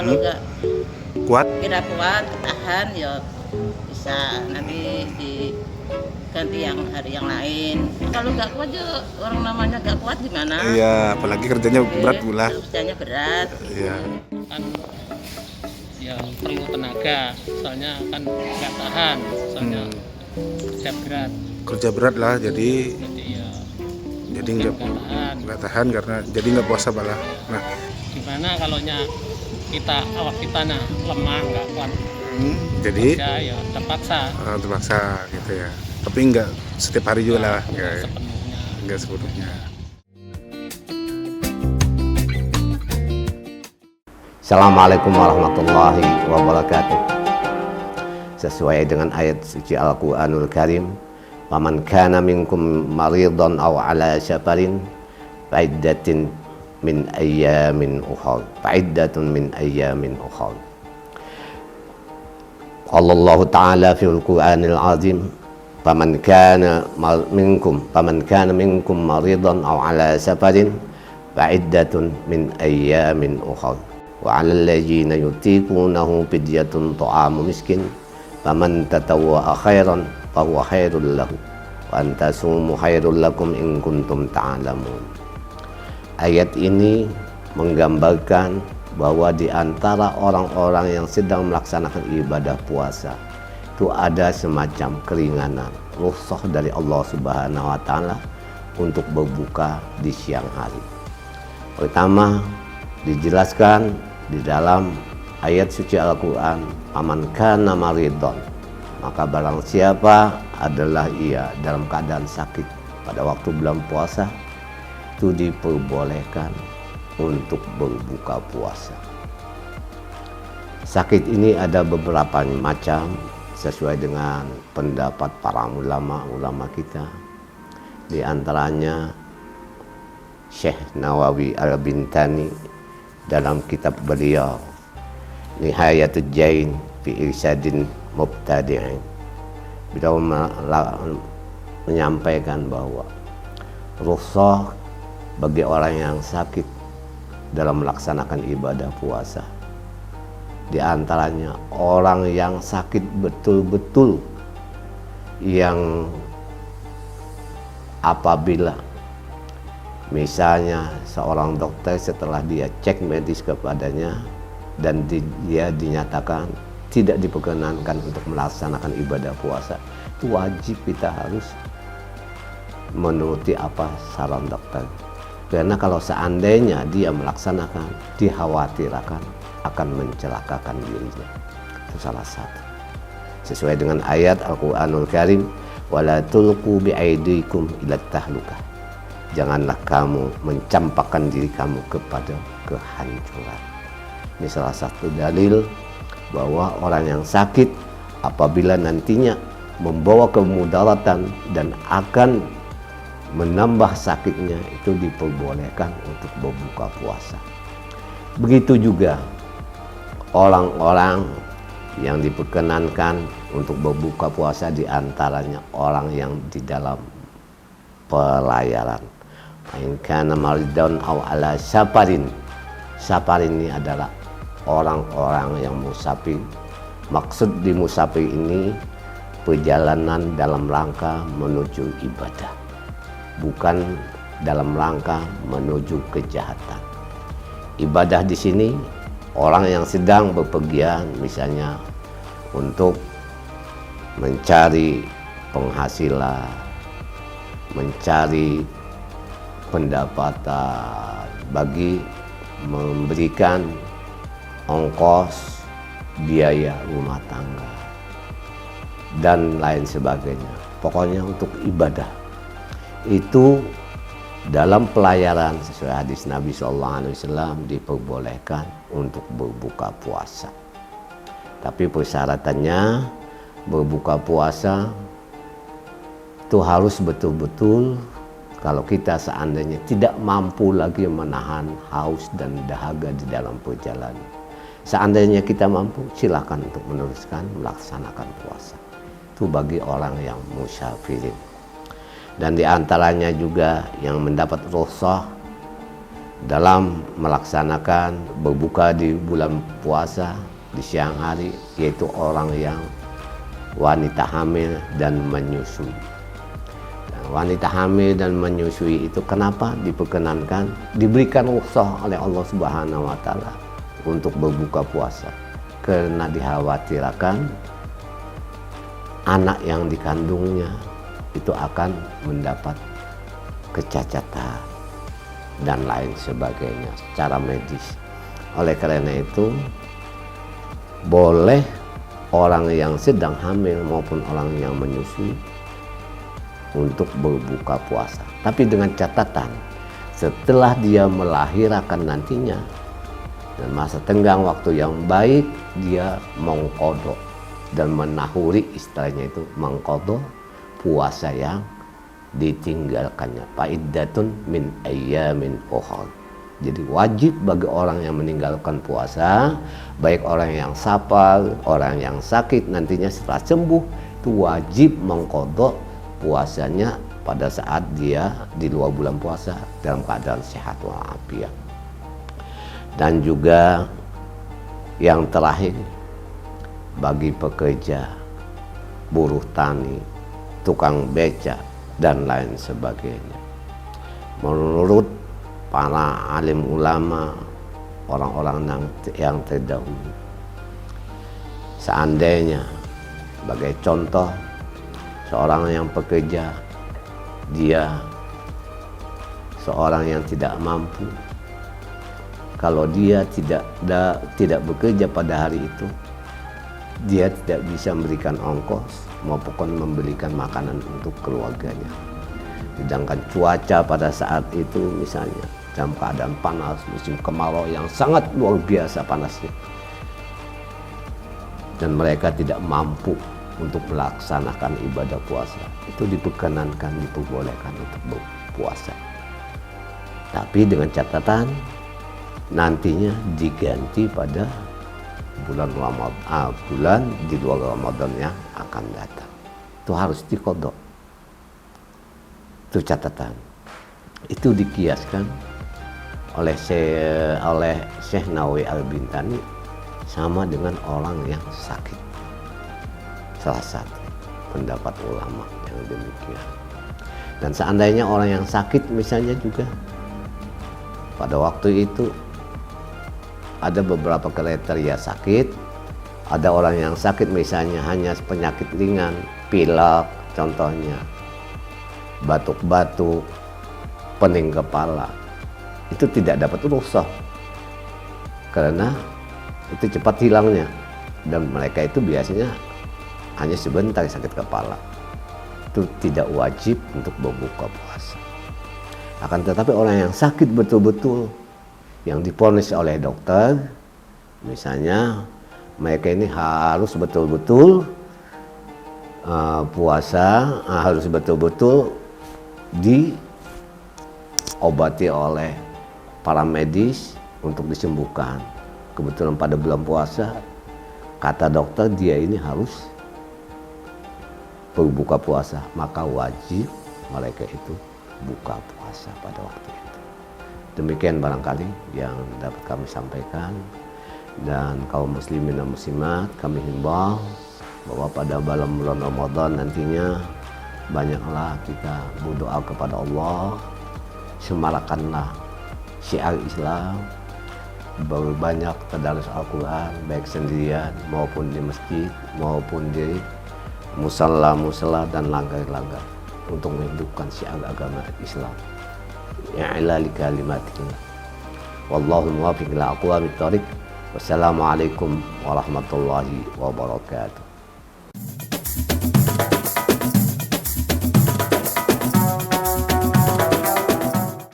Kalau nggak Kuat? kira kuat, tahan ya bisa nanti diganti yang hari yang lain. Kalau nggak kuat ya orang namanya nggak kuat gimana? Iya, apalagi kerjanya berat pula. Kerjanya berat gitu. Iya. Kan ya perlu tenaga, soalnya kan nggak tahan, soalnya kerja berat, Kerja berat lah, jadi jadi nggak nggak tahan. tahan karena jadi nggak puasa malah. Nah, Gimana kalau awak kita lemah nggak kuat jadi kerja ya terpaksa terpaksa gitu ya. Tapi nggak setiap hari juga lah, sepenuhnya. nggak sepenuhnya. Assalamualaikum warahmatullahi wabarakatuh. Sesuai dengan ayat suci Al-Quranul Karim, "Faman kana minkum maridhan aw ala safarin fa'iddatun min ayyamin ukhra." Fa'iddatun min ayyamin ukhra. Qala Allah Ta'ala fil Qur'anil Azim, "Faman kana minkum maridhan aw ala safarin fa'iddatun min ayyamin ukhra. Wa 'alal ladzina yutiqunahu fidyatun ta'amu miskin faman tatawwa'a khairan fahuwa khairul lahu wa an tasumu khairul lakum in kuntum ta'lamun." Ayat ini menggambarkan bahwa di antara orang-orang yang sedang melaksanakan ibadah puasa itu ada semacam keringanan, rukhsah dari Allah Subhanahu wa taala untuk berbuka di siang hari. Pertama, dijelaskan di dalam ayat suci Al-Quran, "Aman kana maridon", maka barang siapa adalah ia dalam keadaan sakit pada waktu bulan puasa, itu diperbolehkan untuk berbuka puasa. Sakit ini ada beberapa macam sesuai dengan pendapat para ulama kita. Di antaranya Syekh Nawawi Al-Bintani dalam kitab beliau Nihayatul Jain fi Irsyadin Mubtadi'in, beliau menyampaikan bahwa rukhsah bagi orang yang sakit dalam melaksanakan ibadah puasa, di antaranya orang yang sakit betul-betul, yang apabila misalnya seorang dokter setelah dia cek medis kepadanya dan dia dinyatakan tidak diperkenankan untuk melaksanakan ibadah puasa, itu wajib kita harus menuruti apa saran dokter. Karena kalau seandainya dia melaksanakan, dikhawatirkan akan mencelakakan dirinya. Itu salah satu. Sesuai dengan ayat Al-Quranul Karim, "Wala tulqu bi'aidikum ila tahlukah." Janganlah kamu mencampakkan diri kamu kepada kehancuran. Ini salah satu dalil bahwa orang yang sakit apabila nantinya membawa kemudaratan dan akan menambah sakitnya, itu diperbolehkan untuk berbuka puasa. Begitu juga orang-orang yang diperkenankan untuk berbuka puasa, di antaranya orang yang di dalam pelayaran. In kana maridan aw ala safarin. Safar ini adalah orang-orang yang musafir. Maksud di musafir ini perjalanan dalam rangka menuju ibadah, bukan dalam rangka menuju kejahatan. Ibadah di sini orang yang sedang bepergian misalnya untuk mencari penghasilan, mencari pendapatan, bagi memberikan ongkos biaya rumah tangga dan lain sebagainya. Pokoknya untuk ibadah. Itu dalam pelayaran sesuai hadis Nabi SAW diperbolehkan untuk berbuka puasa. Tapi persyaratannya berbuka puasa itu harus betul-betul, kalau kita seandainya tidak mampu lagi menahan haus dan dahaga di dalam perjalanan. Seandainya kita mampu, silakan untuk meneruskan melaksanakan puasa. Itu bagi orang yang musyafirin. Dan di antaranya juga yang mendapat rukhsah dalam melaksanakan berbuka di bulan puasa di siang hari, yaitu orang yang wanita hamil dan menyusui. Dan wanita hamil dan menyusui itu kenapa diperkenankan, diberikan rukhsah oleh Allah Subhanahu wa taala untuk berbuka puasa? Karena dikhawatirkan anak yang dikandungnya itu akan mendapat kecacatan dan lain sebagainya secara medis. Oleh karena itu, boleh orang yang sedang hamil maupun orang yang menyusui untuk berbuka puasa, tapi dengan catatan setelah dia melahirkan nantinya dan masa tenggang waktu yang baik, dia mengqadha dan menahuri, istilahnya itu mengqadha puasa yang ditinggalkannya. Fa'iddatun min ayyamin ukhar. Jadi wajib bagi orang yang meninggalkan puasa, baik orang yang safar, orang yang sakit, nantinya setelah sembuh itu wajib mengqadha puasanya pada saat dia di luar bulan puasa dalam keadaan sehat walafiat. Dan juga yang terakhir, bagi pekerja, buruh tani, tukang beca, dan lain sebagainya. Menurut para alim ulama, orang-orang yang terdahulu, seandainya sebagai contoh seorang yang pekerja, dia seorang yang tidak mampu, kalau dia tidak bekerja pada hari itu, dia tidak bisa memberikan ongkos maupun membelikan makanan untuk keluarganya. Sedangkan cuaca pada saat itu misalnya dalam keadaan panas, musim kemarau yang sangat luar biasa panasnya, dan mereka tidak mampu untuk melaksanakan ibadah puasa, itu diperkenankan, diperbolehkan untuk berpuasa, tapi dengan catatan nantinya diganti pada bulan Ramadan, bulan di luar Ramadan yang akan datang. Itu harus diqadha. Itu catatan. Itu dikiaskan oleh Syekh Nawawi Al-Bintani sama dengan orang yang sakit. Salah satu pendapat ulama yang demikian. Dan seandainya orang yang sakit misalnya juga pada waktu itu ada beberapa kriteria sakit. Ada orang yang sakit misalnya hanya penyakit ringan, pilek contohnya, batuk-batuk, pening kepala, itu tidak dapat rukhsah karena itu cepat hilangnya, dan mereka itu biasanya hanya sebentar sakit kepala. Itu tidak wajib untuk berbuka puasa. Akan tetapi orang yang sakit betul-betul, yang divonis oleh dokter, misalnya mereka ini harus betul-betul puasa, harus betul-betul diobati oleh para medis untuk disembuhkan. Kebetulan pada bulan puasa, kata dokter dia ini harus berbuka puasa, maka wajib mereka itu buka puasa pada waktu itu. Demikian barangkali yang dapat kami sampaikan, dan kaum muslimin dan muslimat kami himbau bahwa pada bulan Ramadan nantinya banyaklah kita berdoa kepada Allah, semarakkanlah syiar Islam, berbanyak tadarus Al-Quran baik sendirian maupun di masjid maupun di musalla dan langgar-langgar untuk menghidupkan syiar agama Islam. Ya'ila li kalimatillah. Wallahu muwaffiq ila aqwamit thoriq. Wassalamualaikum warahmatullahi wabarakatuh.